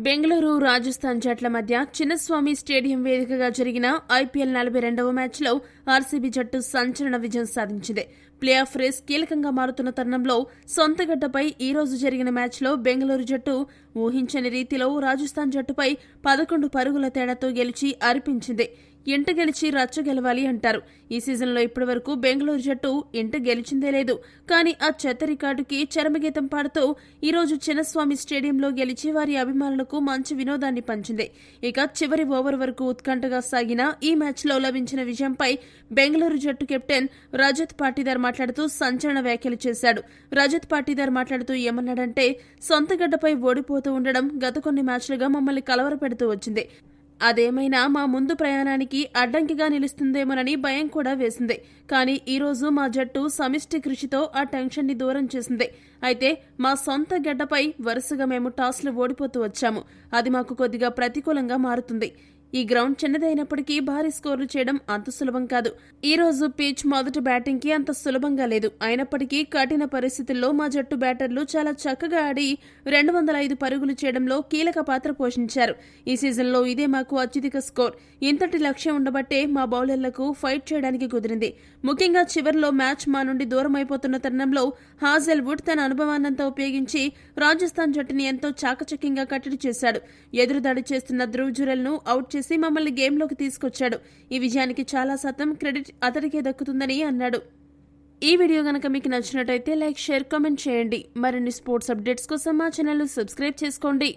బెంగళూరు రాజస్థాన్ జట్ల మధ్య చిన్నస్వామి స్టేడియం వేదికగా జరిగిన ఐపీఎల్ 42వ మ్యాచ్లో ఆర్సీబీ జట్టు సంచలన విజయం సాధించింది. ప్లే ఆఫ్ రేస్ కీలకంగా మారుతున్న తరుణంలో సొంత గడ్డపై ఈ రోజు జరిగిన మ్యాచ్లో బెంగళూరు జట్టు ఊహించని రీతిలో రాజస్థాన్ జట్టుపై 11 పరుగుల తేడాతో గెలిచి అరిపించింది. ఇంట గెలిచి రచ్చ గెలవాలి అంటారు. ఈ సీజన్లో ఇప్పటివరకు బెంగళూరు జట్టు ఇంట గెలిచిందే లేదు. కానీ ఆ చెత్త రికార్డుకి చరమగీతం పాడుతూ ఈ రోజు చిన్నస్వామి స్టేడియంలో గెలిచి వారి అభిమానులకు మంచి వినోదాన్ని పంచింది. ఇక చివరి ఓవర్ వరకు ఉత్కంఠగా సాగిన ఈ మ్యాచ్లో లభించిన విజయంపై బెంగళూరు జట్టు కెప్టెన్ రజత్ పాటీదార్ మాట్లాడుతూ సంచలన వ్యాఖ్యలు చేశాడు. రజత్ పాటీదార్ మాట్లాడుతూ ఏమన్నాడంటే, సొంత గడ్డపై ఓడిపోతూ ఉండడం గత కొన్ని మ్యాచ్లుగా మమ్మల్ని కలవరపెడుతూ వచ్చింది. అదేమైనా మా ముందు ప్రయాణానికి అడ్డంకిగా నిలుస్తుందేమోనని భయం కూడా వేసింది. కానీ ఈ రోజు మా జట్టు సమిష్టి కృషితో ఆ టెన్షన్ ని దూరం చేసింది. అయితే మా సొంత గడ్డపై వరుసగా మేము టాస్లు ఓడిపోతూ వచ్చాము. అది మాకు కొద్దిగా ప్రతికూలంగా మారుతుంది. ఈ గ్రౌండ్ చిన్నదైనప్పటికీ భారీ స్కోర్లు చేయడం అంత సులభం కాదు. ఈ రోజు పిచ్ మొదటి బ్యాటింగ్ కి అంత సులభంగా లేదు. అయినప్పటికీ కఠిన పరిస్థితుల్లో మా జట్టు బ్యాటర్లు చాలా చక్కగా ఆడి 205 పరుగులు చేయడంలో కీలక పాత్ర పోషించారు. ఈ సీజన్లో ఇదే మాకు అత్యధిక స్కోర్. ఇంతటి లక్ష్యం ఉండబట్టే మా బౌలర్లకు ఫైట్ చేయడానికి కుదిరింది. ముఖ్యంగా చివర్లో మ్యాచ్ మా నుండి దూరం అయిపోతున్న తరుణంలో హాజెల్వుడ్ తన అనుభవాన్నంతా ఉపయోగించి రాజస్థాన్ జట్టుని ఎంతో చాకచక్యంగా కట్టడి చేశాడు. ఎదురుదాడి చేస్తున్న ధ్రువ్ జురెల్ ను అవుట్ చేసి మమ్మల్ని గేమ్లోకి తీసుకొచ్చాడు. ఈ విజయానికి చాలా శాతం క్రెడిట్ అతడికే దక్కుతుందని అన్నాడు. ఈ వీడియో గనక మీకు నచ్చినట్టయితే లైక్, షేర్, కామెంట్ చేయండి. మరిన్ని స్పోర్ట్స్ అప్డేట్స్ కోసం మా ఛానల్ సబ్స్క్రైబ్ చేసుకోండి.